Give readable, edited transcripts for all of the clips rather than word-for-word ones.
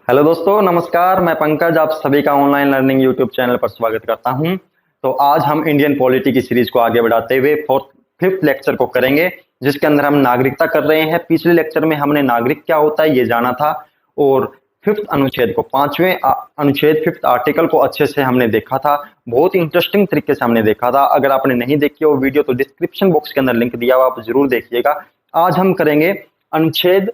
Hello दोस्तों, नमस्कार। मैं पंकज आप सभी का ऑनलाइन लर्निंग यूट्यूब चैनल पर स्वागत करता हूं। तो आज हम इंडियन पॉलिटी की सीरीज को आगे बढ़ाते हुए फिफ्थ लेक्चर को करेंगे, जिसके अंदर हम नागरिकता कर रहे हैं। पिछले लेक्चर में हमने नागरिक क्या होता है ये जाना था और फिफ्थ अनुच्छेद को, पांचवें अनुच्छेद फिफ्थ आर्टिकल को अच्छे से हमने देखा था। बहुत ही इंटरेस्टिंग तरीके से हमने देखा था। अगर आपने नहीं देखी वो वीडियो तो डिस्क्रिप्शन बॉक्स के अंदर लिंक दिया हुआ, आप जरूर देखिएगा। आज हम करेंगे अनुच्छेद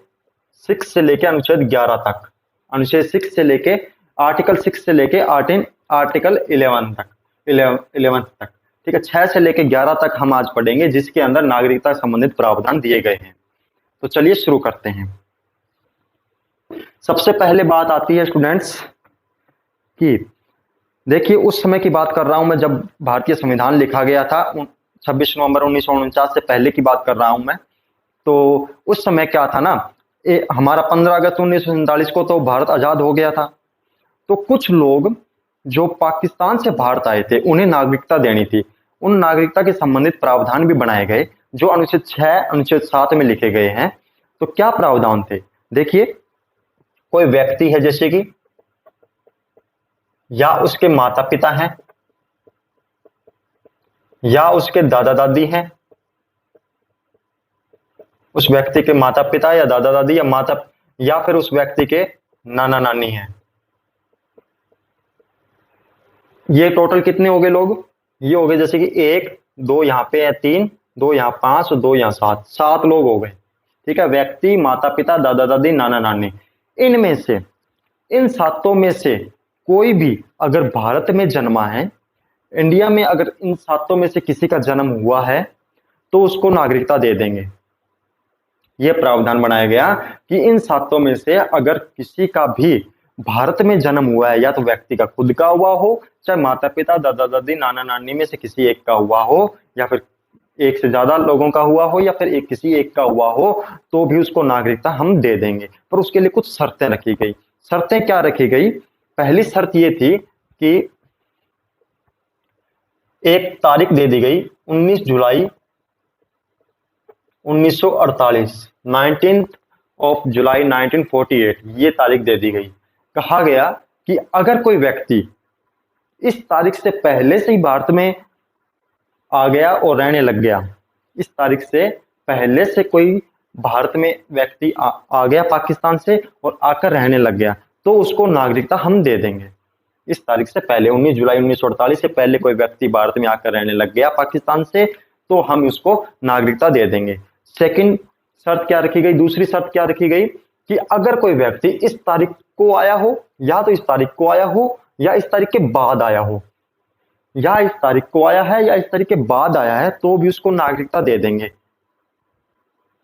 6 से लेकर अनुच्छेद 11 तक, अनुच्छेद 6 से लेके आर्टिकल 6 से लेके आर्टिकल 11 तक, 11 तक। ठीक है, 6 से लेके 11 तक हम आज पढ़ेंगे, जिसके अंदर नागरिकता संबंधित प्रावधान दिए गए हैं। तो चलिए शुरू करते हैं। सबसे पहले बात आती है स्टूडेंट्स कि देखिए, उस समय की बात कर रहा हूं मैं जब भारतीय संविधान लिखा गया था। 26 नवंबर 1949 से पहले की बात कर रहा हूं मैं। तो उस समय क्या था ना, हमारा 15 अगस्त 1947 को तो भारत आजाद हो गया था। तो कुछ लोग जो पाकिस्तान से भारत आए थे उन्हें नागरिकता देनी थी। उन नागरिकता के संबंधित प्रावधान भी बनाए गए जो अनुच्छेद 6 अनुच्छेद 7 में लिखे गए हैं। तो क्या प्रावधान थे? देखिए, कोई व्यक्ति है जैसे कि, या उसके माता पिता हैं, या उसके दादा दादी हैं, उस व्यक्ति के माता पिता या दादा दादी या फिर उस व्यक्ति के नाना नानी हैं। ये टोटल कितने हो गए लोग? ये हो गए जैसे कि 1 2 यहाँ पे है, 3 2 यहाँ 5 और 2 यहाँ 7 लोग हो गए। ठीक है, व्यक्ति, माता पिता, दादा दादी, नाना नानी। इनमें से, इन सातों में से कोई भी अगर भारत में जन्मा है, इंडिया में अगर इन सातों में से किसी का जन्म हुआ है तो उसको नागरिकता दे देंगे। यह प्रावधान बनाया गया कि इन सातों में से अगर किसी का भी भारत में जन्म हुआ है, या तो व्यक्ति का खुद का हुआ हो, चाहे माता पिता, दादा दादी, नाना नानी में से किसी एक का हुआ हो, या फिर एक से ज्यादा लोगों का हुआ हो, या फिर किसी एक का हुआ हो, तो भी उसको नागरिकता हम दे देंगे। पर उसके लिए कुछ शर्तें रखी गई। शर्तें क्या रखी गई? पहली शर्त ये थी कि एक तारीख दे दी गई, 19 जुलाई 1948, 19 ऑफ जुलाई 1948, ये तारीख दे दी गई। कहा गया कि अगर कोई व्यक्ति इस तारीख से पहले से ही भारत में आ गया और रहने लग गया, इस तारीख से पहले से कोई भारत में व्यक्ति आ गया पाकिस्तान से और आकर रहने लग गया, तो उसको नागरिकता हम दे देंगे। इस तारीख से पहले, 19 जुलाई 1948 से पहले कोई व्यक्ति भारत में आकर रहने लग गया पाकिस्तान से, तो हम उसको नागरिकता दे देंगे। सेकंड शर्त क्या रखी गई? दूसरी शर्त क्या रखी गई कि अगर कोई व्यक्ति इस तारीख को आया हो, या तो इस तारीख को आया हो, या इस तारीख के बाद आया हो, या इस तारीख को आया है या इस तारीख के बाद आया है, तो भी उसको नागरिकता दे देंगे।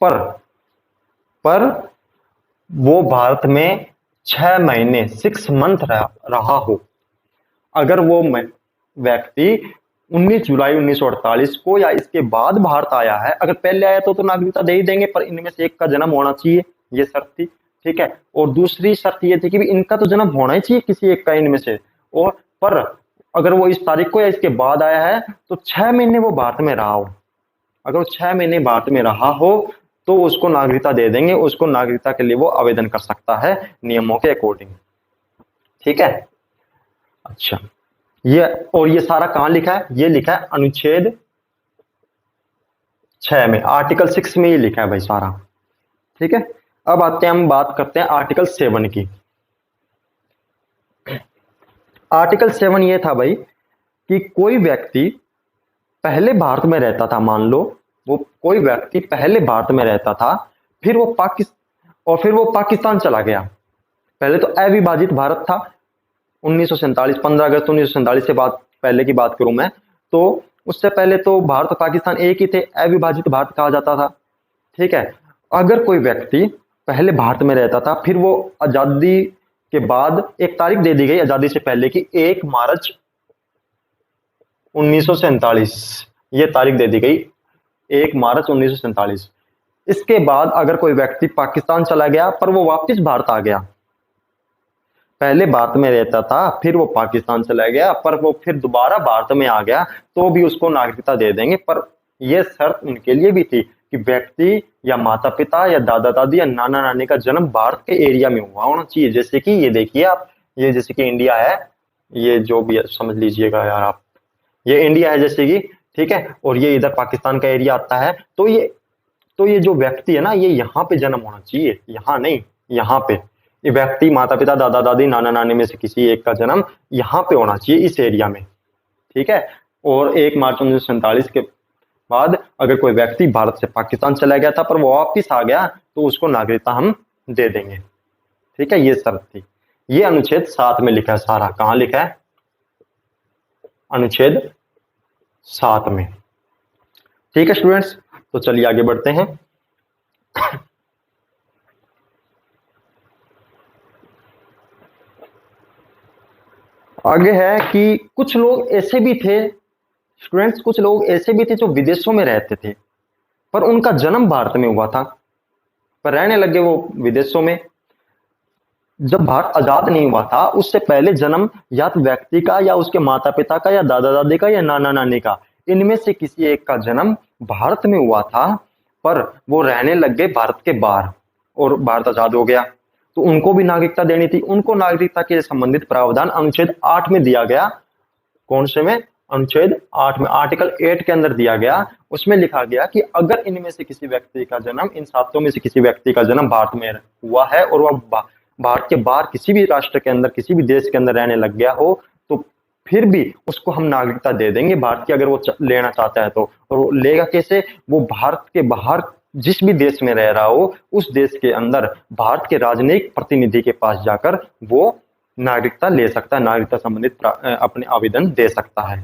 पर वो भारत में 6 महीने 6 मंथ रहा हो। अगर वो व्यक्ति 19 जुलाई 1948 को या इसके बाद भारत आया है, अगर पहले आया तो नागरिकता दे ही देंगे, पर इनमें से एक का जन्म होना चाहिए, ये शर्त थी। ठीक है, और दूसरी शर्त ये थी कि इनका तो जन्म होना ही चाहिए किसी एक का इनमें से, और पर अगर वो इस तारीख को या इसके बाद आया है तो 6 महीने वो भारत में रहा हो। अगर वो 6 महीने भारत में रहा हो तो उसको नागरिकता दे देंगे। उसको नागरिकता के लिए वो आवेदन कर सकता है नियमों के अकॉर्डिंग। ठीक है, अच्छा, ये सारा कहां लिखा है? ये लिखा है अनुच्छेद 6 में, आर्टिकल 6 में ये लिखा है भाई सारा। ठीक है, अब आते हैं, हम बात करते हैं आर्टिकल 7 की। आर्टिकल 7 ये था भाई कि कोई व्यक्ति पहले भारत में रहता था, मान लो वो कोई व्यक्ति पहले भारत में रहता था, फिर वो पाकिस्तान चला गया। पहले तो अविभाजित भारत था, 1947, 15 अगस्त 1947 से पहले की बात करूं मैं, तो उससे पहले तो भारत और पाकिस्तान एक ही थे, अविभाजित भारत कहा जाता था। ठीक है, अगर कोई व्यक्ति पहले भारत में रहता था, फिर वो आजादी के बाद एक तारीख दे दी गई आजादी से पहले की 1 मार्च 1947, ये तारीख दे दी गई 1 मार्च 1947। इसके बाद अगर कोई व्यक्ति पाकिस्तान चला गया पर वो वापस भारत आ गया, पहले भारत में रहता था, फिर वो पाकिस्तान चला गया, पर वो फिर दोबारा भारत में आ गया, तो भी उसको नागरिकता दे देंगे। पर यह शर्त उनके लिए भी थी कि कि व्यक्ति या माता पिता या दादा दादी या नाना नानी का जन्म भारत के एरिया में हुआ होना चाहिए। जैसे कि ये देखिए आप, ये जैसे कि इंडिया है, ये जो भी समझ लीजिएगा यार आप, ये इंडिया है जैसे कि, ठीक है, और ये इधर पाकिस्तान का एरिया आता है। तो ये जो व्यक्ति है ना, ये यहाँ पे जन्म होना चाहिए, यहाँ नहीं, यहाँ पे। ये व्यक्ति माता पिता दादा दादी नाना नानी में से किसी एक का जन्म यहाँ पे होना चाहिए, इस एरिया में, ठीक है। और 1 मार्च 1947 के बाद अगर कोई व्यक्ति भारत से पाकिस्तान चला गया था पर वो वापिस आ गया तो उसको नागरिकता हम दे देंगे, ठीक है, ये शर्त थी। ये अनुच्छेद 7 में लिखा है सारा। कहाँ लिखा है? अनुच्छेद 7 में, ठीक है स्टूडेंट्स। तो चलिए आगे बढ़ते हैं। आगे है कि कुछ लोग ऐसे भी थे स्टूडेंट्स, कुछ लोग ऐसे भी थे जो विदेशों में रहते थे पर उनका जन्म भारत में हुआ था, पर रहने लगे वो विदेशों में। जब भारत आजाद नहीं हुआ था उससे पहले जन्म या तो व्यक्ति का या उसके माता पिता का या दादा दादी का या नाना नानी का, इनमें से किसी एक का जन्म भारत में हुआ था, पर वो रहने लग गए भारत के बाहर और भारत आजाद हो गया, तो उनको भी नागरिकता देनी थी। उनको नागरिकता के संबंधित प्रावधान अनुच्छेद 8 में दिया गया। कौन से में? अनुच्छेद 8 में, आर्टिकल 8 के अंदर दिया गया। उसमें लिखा गया कि अगर इनमें से किसी व्यक्ति का जन्म, इन सातों में से किसी व्यक्ति का जन्म भारत में हुआ है और वह भारत के बाहर किसी भी राष्ट्र के अंदर, किसी भी देश के अंदर रहने लग गया हो, तो फिर भी उसको हम नागरिकता दे देंगे भारत की, अगर वो लेना चाहता है तो। और वो लेगा कैसे? वो भारत के बाहर जिस भी देश में रह रहा हो उस देश के अंदर भारत के राजनयिक प्रतिनिधि के पास जाकर वो नागरिकता ले सकता है, नागरिकता संबंधित अपने आवेदन दे सकता है,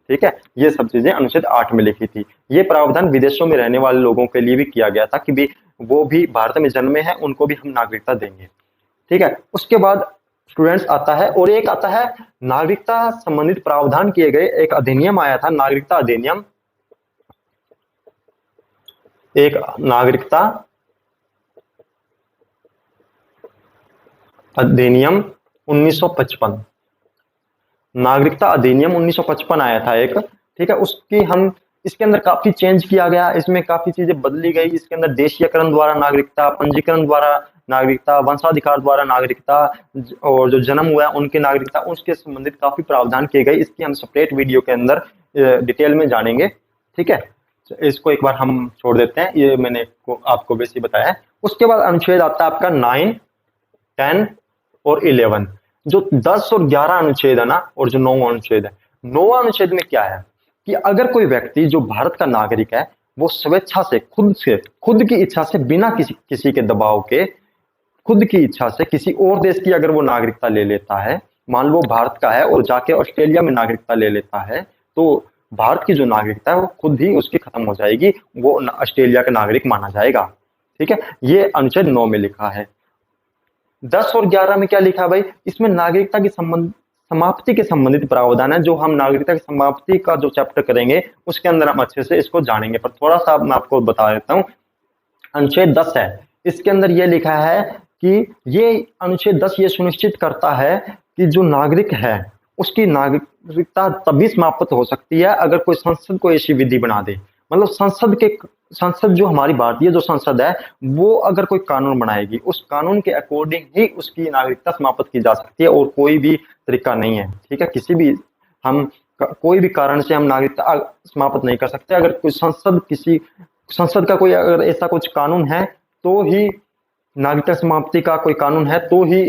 ठीक है। ये सब चीजें अनुच्छेद 8 में लिखी थी। ये प्रावधान विदेशों में रहने वाले लोगों के लिए भी किया गया था कि वो भी भारत में जन्मे हैं, उनको भी हम नागरिकता देंगे, ठीक है। उसके बाद स्टूडेंट्स आता है, और एक आता है नागरिकता संबंधित प्रावधान किए गए एक अधिनियम आया था, नागरिकता अधिनियम। एक नागरिकता अधिनियम 1955, नागरिकता अधिनियम 1955 आया था एक, ठीक है। उसकी हम, इसके अंदर काफी चेंज किया गया, इसमें काफी चीजें बदली गई। इसके अंदर देशीयकरण द्वारा नागरिकता, पंजीकरण द्वारा नागरिकता, वंशाधिकार द्वारा नागरिकता, और जो जन्म हुआ है उनकी नागरिकता, उसके संबंधित काफी प्रावधान किए गए। इसकी हम सेपरेट वीडियो के अंदर डिटेल में जानेंगे, ठीक है। इसको एक बार हम छोड़ देते हैं, ये मैंने आपको बेसिक बताया है। उसके बाद अनुच्छेद आता है आपका 9, 10 और 11। जो 10 और 11 अनुच्छेद है ना, और जो 9वां अनुच्छेद है, 9वां अनुच्छेद में क्या है कि अगर कोई व्यक्ति जो भारत का नागरिक है वो स्वेच्छा से, खुद की इच्छा से, बिना किसी के दबाव के, खुद की इच्छा से किसी और देश की अगर वो नागरिकता ले लेता है, मान लो भारत का है और जाके ऑस्ट्रेलिया में नागरिकता ले लेता है, तो भारत की जो नागरिकता है वो खुद ही उसकी खत्म हो जाएगी, वो ऑस्ट्रेलिया का नागरिक माना जाएगा, ठीक है। ये अनुच्छेद 9 में लिखा है। 10 और 11 में क्या लिखा है भाई? इसमें नागरिकता की समाप्ति के संबंधित प्रावधान है, जो हम नागरिकता की समाप्ति का जो चैप्टर करेंगे उसके अंदर हम अच्छे से इसको जानेंगे, पर थोड़ा सा मैं आपको बता देता हूँ। अनुच्छेद 10 है, इसके अंदर यह लिखा है कि ये अनुच्छेद 10 ये सुनिश्चित करता है कि जो नागरिक है उसकी नागरिकता तभी समाप्त हो सकती है अगर कोई संसद को ऐसी विधि बना दे। मतलब संसद जो हमारी भारतीय जो संसद है वो अगर कोई कानून बनाएगी, उस कानून के अकॉर्डिंग ही उसकी नागरिकता समाप्त की जा सकती है, और कोई भी तरीका नहीं है, ठीक है। किसी भी कोई भी कारण से हम नागरिकता समाप्त नहीं कर सकते। अगर कोई संसद का कोई अगर ऐसा कुछ कानून है तो ही, नागरिकता समाप्ति का कोई कानून है तो ही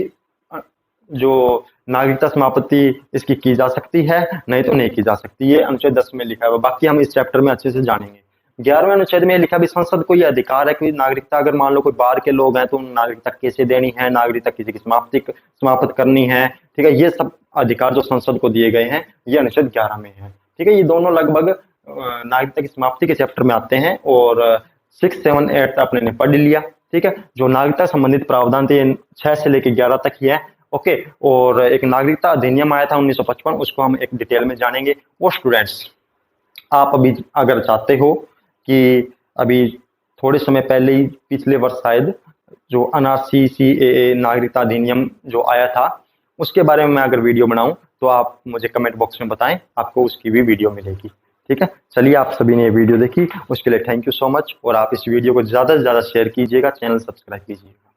जो नागरिकता समाप्ति इसकी की जा सकती है, नहीं तो नहीं की जा सकती। ये अनुच्छेद 10 में लिखा है, बाकी हम इस चैप्टर में अच्छे से जानेंगे। 11वें अनुच्छेद में लिखा भी संसद को यह अधिकार है कि नागरिकता अगर मान लो कोई बाहर के लोग हैं तो नागरिकता कैसे देनी है, नागरिकता किसी की समाप्त करनी है, ठीक है। ये सब अधिकार जो संसद को दिए गए हैं ये अनुच्छेद 11 में है, ठीक है। ये दोनों लगभग नागरिकता की समाप्ति के चैप्टर में आते हैं, और 6, 7, 8 आपने पढ़ लिया, ठीक है। जो नागरिकता संबंधित प्रावधान थे 6 से लेकर 11 तक ही है, ओके। और एक नागरिकता अधिनियम आया था 1955, उसको हम एक डिटेल में जानेंगे। वो स्टूडेंट्स, आप अभी अगर चाहते हो कि अभी थोड़े समय पहले ही, पिछले वर्ष शायद, जो एनआरसी सीएए नागरिकता अधिनियम जो आया था उसके बारे में मैं अगर वीडियो बनाऊं तो आप मुझे कमेंट बॉक्स में बताएं, आपको उसकी भी वीडियो मिलेगी, ठीक है, चलिए आप सभी ने ये वीडियो देखी उसके लिए थैंक यू सो मच, और आप इस वीडियो को ज़्यादा से ज़्यादा शेयर कीजिएगा, चैनल सब्सक्राइब कीजिएगा।